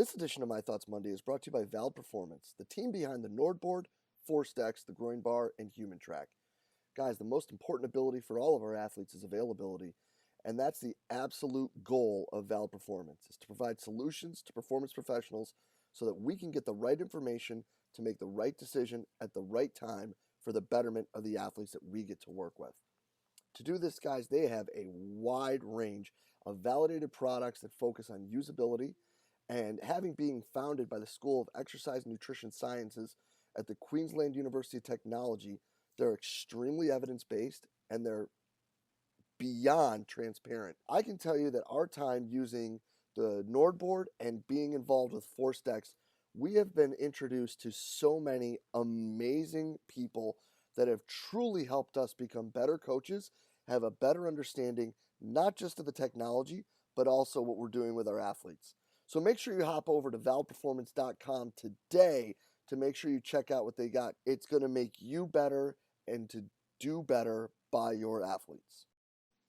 This edition of My Thoughts Monday is brought to you by Valve Performance, the team behind the Nordboard, Force Decks, the Groin Bar, and Human Track. Guys, the most important ability for all of our athletes is availability, and that's the absolute goal of Valve Performance, is to provide solutions to performance professionals so that we can get the right information to make the right decision at the right time for the betterment of the athletes that we get to work with. To do this, guys, they have a wide range of validated products that focus on usability, and having being founded by the School of Exercise and Nutrition Sciences at the Queensland University of Technology, they're extremely evidence-based and they're beyond transparent. I can tell you that our time using the Nordboard and being involved with Force Decks, we have been introduced to so many amazing people that have truly helped us become better coaches, have a better understanding, not just of the technology, but also what we're doing with our athletes. So make sure you hop over to valveperformance.com today to make sure you check out what they got. It's going to make you better and to do better by your athletes.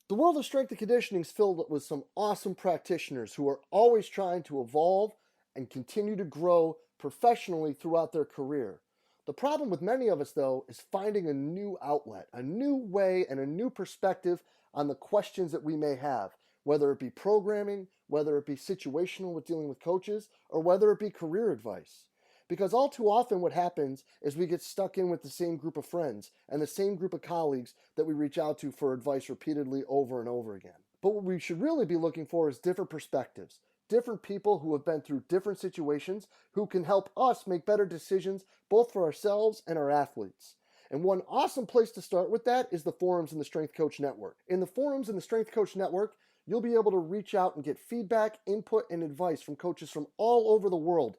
The world of strength and conditioning is filled with some awesome practitioners who are always trying to evolve and continue to grow professionally throughout their career. The problem with many of us, though, is finding a new outlet, a new way, and a new perspective on the questions that we may have, whether it be programming, whether it be situational with dealing with coaches, or whether it be career advice. Because all too often what happens is we get stuck in with the same group of friends and the same group of colleagues that we reach out to for advice repeatedly over and over again. But what we should really be looking for is different perspectives, different people who have been through different situations who can help us make better decisions both for ourselves and our athletes. And one awesome place to start with that is the forums in the Strength Coach Network. In the forums in the Strength Coach Network, you'll be able to reach out and get feedback, input, and advice from coaches from all over the world,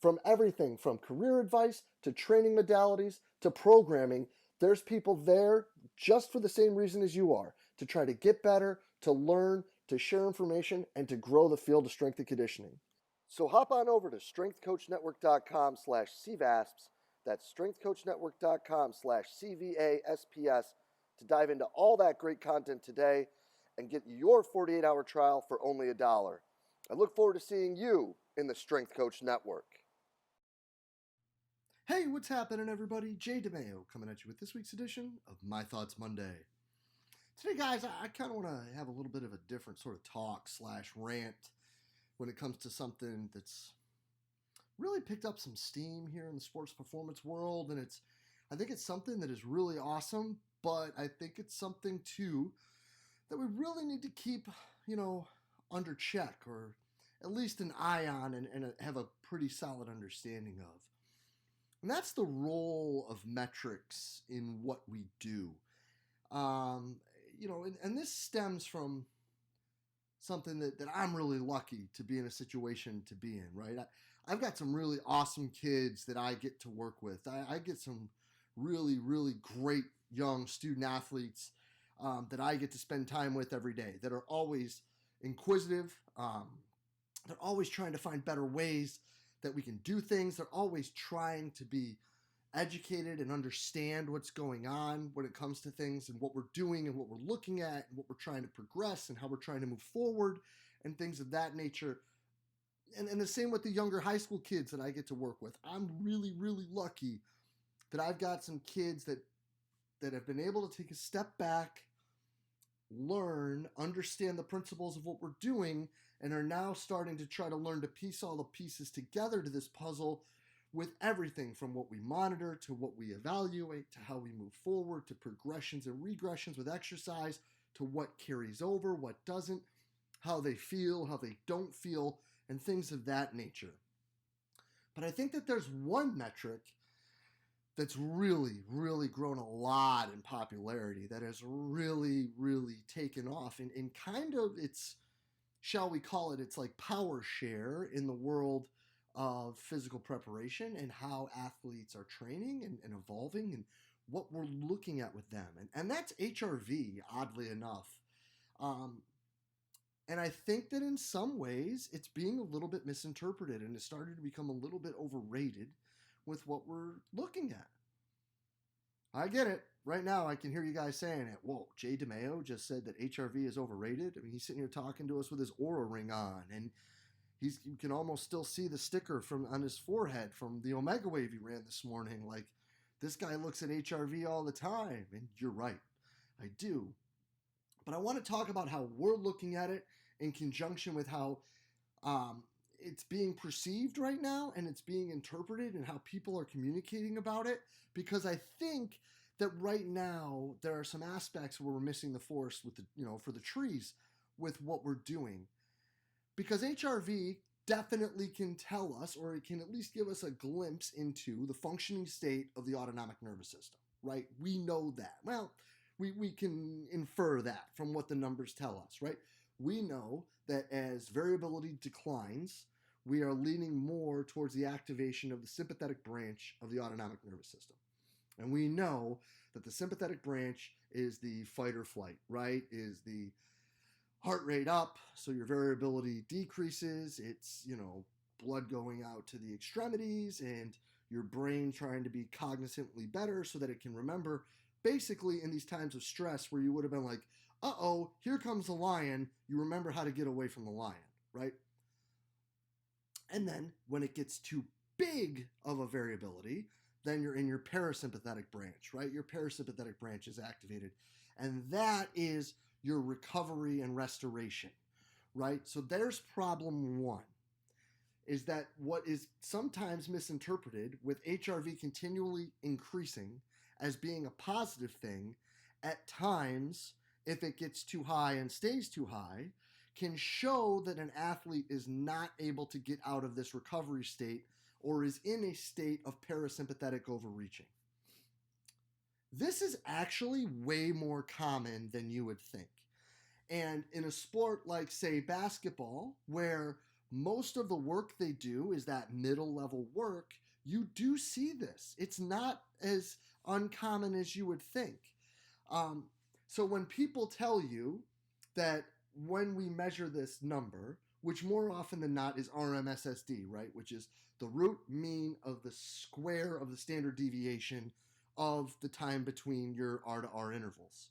from everything from career advice to training modalities to programming. There's people there just for the same reason as you are, to try to get better, to learn, to share information, and to grow the field of strength and conditioning. So hop on over to strengthcoachnetwork.com/CVASPS. That's strengthcoachnetwork.com/CVASPS to dive into all that great content today and get your 48-hour trial for only $1. I look forward to seeing you in the Strength Coach Network. Hey, what's happening, everybody? Jay DeMayo coming at you with this week's edition of My Thoughts Monday. Today, guys, I kind of want to have a little bit of a different sort of talk/rant when it comes to something that's really picked up some steam here in the sports performance world, and I think it's something that is really awesome, but I think it's something too that we really need to keep, under check, or at least an eye on, and have a pretty solid understanding of. And that's the role of metrics in what we do. And this stems from something that I'm really lucky to be in a situation to be in, right? I've got some really awesome kids that I get to work with. I get some really, really great young student athletes that I get to spend time with every day, that are always inquisitive. They're always trying to find better ways that we can do things. They're always trying to be educated and understand what's going on when it comes to things and what we're doing and what we're looking at and what we're trying to progress and how we're trying to move forward and things of that nature. And the same with the younger high school kids that I get to work with. I'm really, really lucky that I've got some kids that have been able to take a step back, learn, understand the principles of what we're doing, and are now starting to try to learn to piece all the pieces together to this puzzle, with everything from what we monitor to what we evaluate to how we move forward to progressions and regressions with exercise to what carries over, what doesn't, how they feel, how they don't feel, and things of that nature. But I think that there's one metric that's really, really grown a lot in popularity, that has really, really taken off, and kind of it's, shall we call it, it's like power share in the world of physical preparation and how athletes are training and evolving and what we're looking at with them. And that's HRV, oddly enough. And I think that in some ways it's being a little bit misinterpreted, and it's started to become a little bit overrated with what we're looking at. I get it. Right now, I can hear you guys saying it. Whoa, Jay DeMayo just said that HRV is overrated. I mean, he's sitting here talking to us with his Aura ring on, and You can almost still see the sticker on his forehead from the Omega Wave he ran this morning. Like, this guy looks at HRV all the time. And you're right, I do. But I want to talk about how we're looking at it in conjunction with how it's being perceived right now and it's being interpreted and how people are communicating about it. Because I think that right now there are some aspects where we're missing the forest with the, for the trees with what we're doing. Because HRV definitely can tell us, or it can at least give us a glimpse into the functioning state of the autonomic nervous system, right? We know that. Well, we can infer that from what the numbers tell us, right? We know that as variability declines, we are leaning more towards the activation of the sympathetic branch of the autonomic nervous system. And we know that the sympathetic branch is the fight or flight, right? Is the heart rate up, so your variability decreases. It's, blood going out to the extremities and your brain trying to be cognizantly better so that it can remember. Basically, in these times of stress where you would have been like, uh-oh, here comes the lion, you remember how to get away from the lion, right? And then when it gets too big of a variability, then you're in your parasympathetic branch, right? Your parasympathetic branch is activated. And that is your recovery and restoration, right? So there's problem one, is that what is sometimes misinterpreted with HRV continually increasing as being a positive thing, at times, if it gets too high and stays too high, can show that an athlete is not able to get out of this recovery state or is in a state of parasympathetic overreaching. This is actually way more common than you would think. And in a sport like, say, basketball, where most of the work they do is that middle level work, you do see this. It's not as uncommon as you would think. So when people tell you that when we measure this number, which more often than not is RMSSD, right, which is the root mean of the square of the standard deviation of the time between your R to R intervals.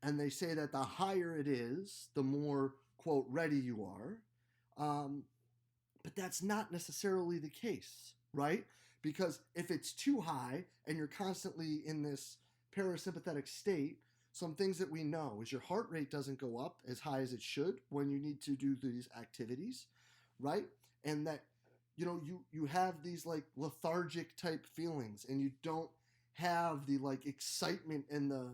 And they say that the higher it is, the more, quote, ready you are. But that's not necessarily the case, right? Because if it's too high and you're constantly in this parasympathetic state, some things that we know is your heart rate doesn't go up as high as it should when you need to do these activities, right? And that, you have these like lethargic type feelings and you don't have the like excitement and the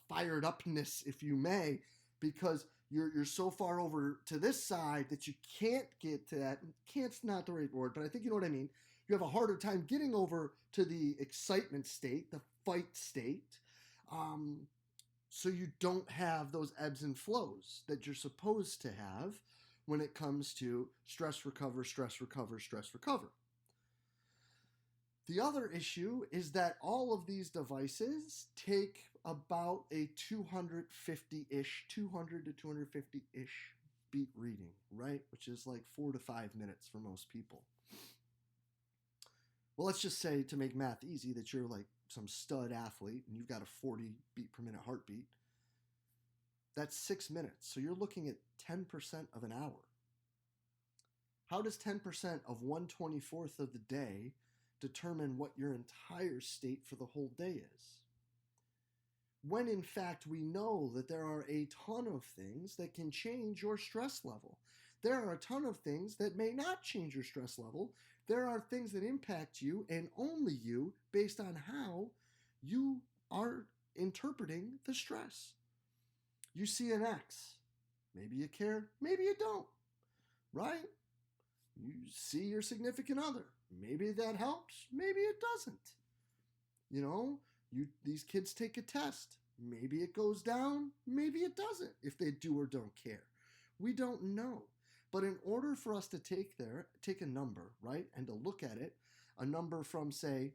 fired upness, if you may, because you're so far over to this side that you can't get to that. Can't's not the right word, but I think you know what I mean. You have a harder time getting over to the excitement state, the fight state. So you don't have those ebbs and flows that you're supposed to have when it comes to stress recover, stress recover, stress recover. The other issue is that all of these devices take about a 200 to 250-ish beat reading, right? Which is like 4 to 5 minutes for most people. Well, let's just say, to make math easy, that you're like some stud athlete and you've got a 40 beat per minute heartbeat. That's 6 minutes. So you're looking at 10% of an hour. How does 10% of 1/24th of the day determine what your entire state for the whole day is? When in fact we know that there are a ton of things that can change your stress level. There are a ton of things that may not change your stress level. There are things that impact you and only you based on how you are interpreting the stress. You see an X. Maybe you care, maybe you don't, right? You see your significant other. Maybe that helps, maybe it doesn't. These kids take a test. Maybe it goes down, maybe it doesn't, if they do or don't care. We don't know. But in order for us to take a number, right, and to look at it, a number from, say,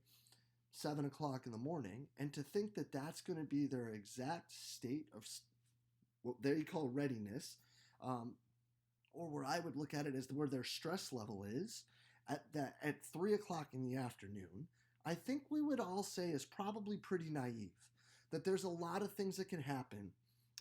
7 o'clock in the morning, and to think that that's going to be their exact state of what they call readiness, or where I would look at it as where their stress level is, at 3 o'clock in the afternoon, I think we would all say is probably pretty naive. That there's a lot of things that can happen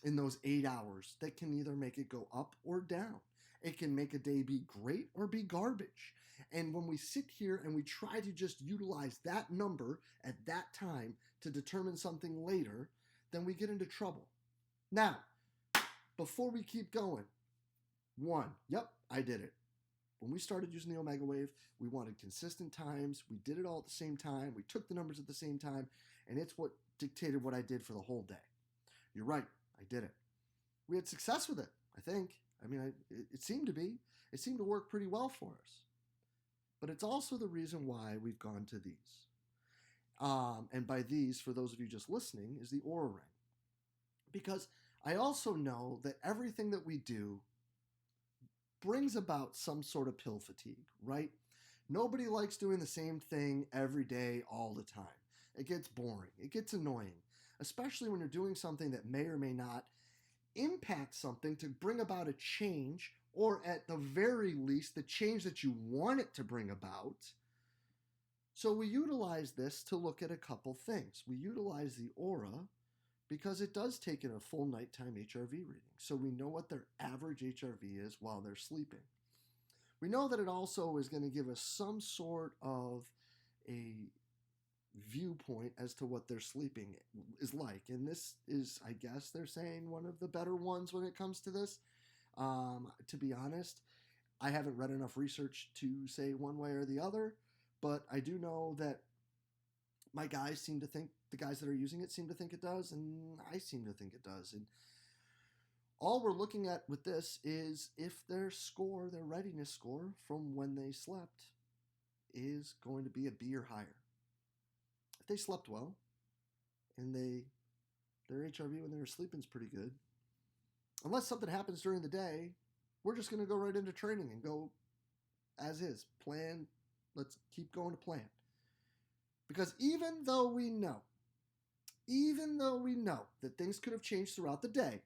in those 8 hours that can either make it go up or down. It can make a day be great or be garbage. And when we sit here and we try to just utilize that number at that time to determine something later, then we get into trouble. Now, before we keep going, one, yep, I did it. When we started using the Omega Wave, we wanted consistent times. We did it all at the same time. We took the numbers at the same time, and it's what dictated what I did for the whole day. You're right, I did it. We had success with it, I think. I mean, it seemed to be. It seemed to work pretty well for us. But it's also the reason why we've gone to these. And by these, for those of you just listening, is the Aura Ring. Because I also know that everything that we do brings about some sort of pill fatigue, right? Nobody likes doing the same thing every day, all the time. It gets boring. It gets annoying, especially when you're doing something that may or may not impact something to bring about a change, or at the very least, the change that you want it to bring about. So we utilize this to look at a couple things. We utilize the Aura because it does take in a full nighttime HRV reading. So we know what their average HRV is while they're sleeping. We know that it also is going to give us some sort of a viewpoint as to what their sleeping is like. And this is, I guess they're saying, one of the better ones when it comes to this. To be honest, I haven't read enough research to say one way or the other, but I do know that my guys seem to think, the guys that are using it seem to think it does, and I seem to think it does. And all we're looking at with this is if their score, their readiness score from when they slept, is going to be a B or higher. If they slept well and their HRV when they were sleeping is pretty good, unless something happens during the day, we're just going to go right into training and go as is. Plan, let's keep going to plan. Because even though we know that things could have changed throughout the day,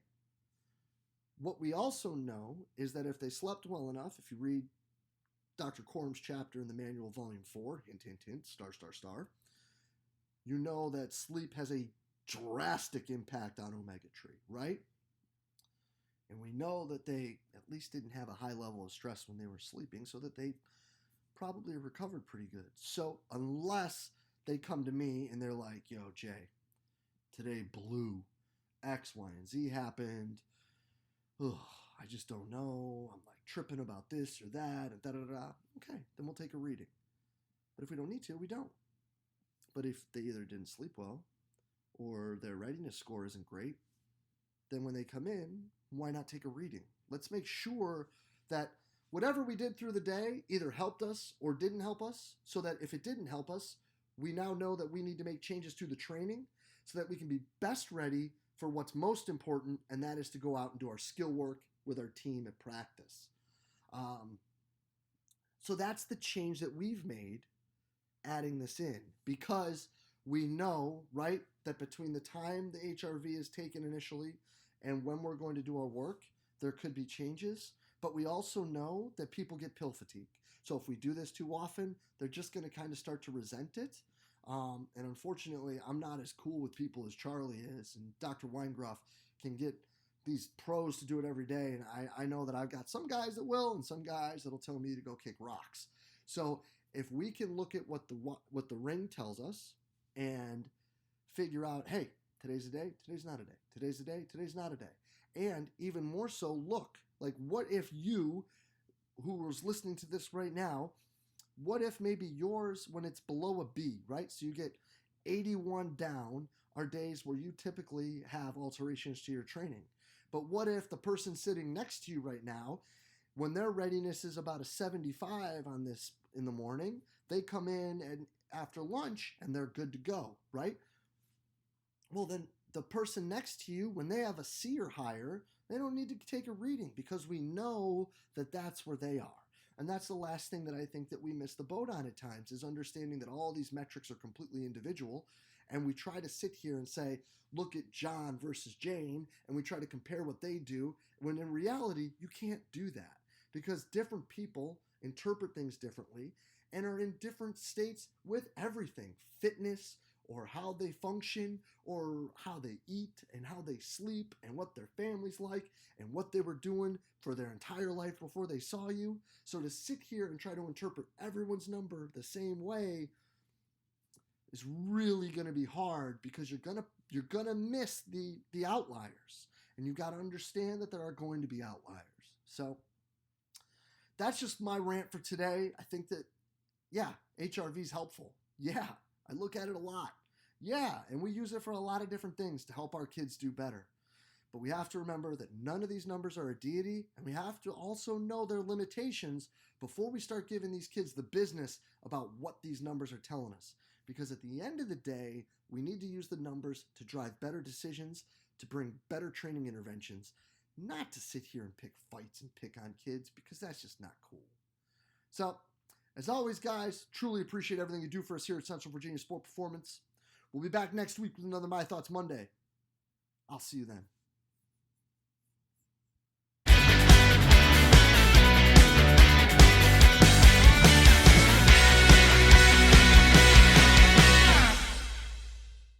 what we also know is that if they slept well enough, if you read Dr. Corum's chapter in the manual, volume 4, hint, hint, hint, star, star, star, you know that sleep has a drastic impact on omega tree, right? And we know that they at least didn't have a high level of stress when they were sleeping, so that they probably recovered pretty good. So unless they come to me and they're like, yo, Jay, today blew, X, Y, and Z happened. Ugh, I just don't know. I'm like tripping about this or that, and da-da-da. Okay, then we'll take a reading. But if we don't need to, we don't. But if they either didn't sleep well or their readiness score isn't great, then when they come in, why not take a reading? Let's make sure that whatever we did through the day either helped us or didn't help us, so that if it didn't help us, we now know that we need to make changes to the training so that we can be best ready for what's most important, and that is to go out and do our skill work with our team at practice. So that's the change that we've made adding this in, because we know, right, that between the time the HRV is taken initially and when we're going to do our work, there could be changes. But we also know that people get pill fatigue. So if we do this too often, they're just going to kind of start to resent it. And unfortunately, I'm not as cool with people as Charlie is. And Dr. Weingruff can get these pros to do it every day. And I know that I've got some guys that will and some guys that'll tell me to go kick rocks. So if we can look at what the ring tells us and figure out, hey, today's a day, today's not a day. Today's a day, today's not a day. And even more so, look, like what if you, who was listening to this right now, what if maybe yours, when it's below a B, right? So you get 81 down, are days where you typically have alterations to your training. But what if the person sitting next to you right now, when their readiness is about a 75 on this in the morning, they come in and after lunch and they're good to go, right? Well, then the person next to you, when they have a C or higher, they don't need to take a reading because we know that that's where they are. And that's the last thing that I think that we miss the boat on at times, is understanding that all these metrics are completely individual. And we try to sit here and say, look at John versus Jane, and we try to compare what they do, when in reality, you can't do that because different people interpret things differently and are in different states with everything, fitness or how they function or how they eat and how they sleep and what their family's like and what they were doing for their entire life before they saw you. So to sit here and try to interpret everyone's number the same way is really going to be hard, because you're going to miss the outliers, and you got to understand that there are going to be outliers. So that's just my rant for today. I think that, yeah, HRV is helpful. Yeah, I look at it a lot. Yeah, and we use it for a lot of different things to help our kids do better. But we have to remember that none of these numbers are a deity, and we have to also know their limitations before we start giving these kids the business about what these numbers are telling us. Because at the end of the day, we need to use the numbers to drive better decisions, to bring better training interventions, not to sit here and pick fights and pick on kids, because that's just not cool. So, as always, guys, truly appreciate everything you do for us here at Central Virginia Sport Performance. We'll be back next week with another My Thoughts Monday. I'll see you then.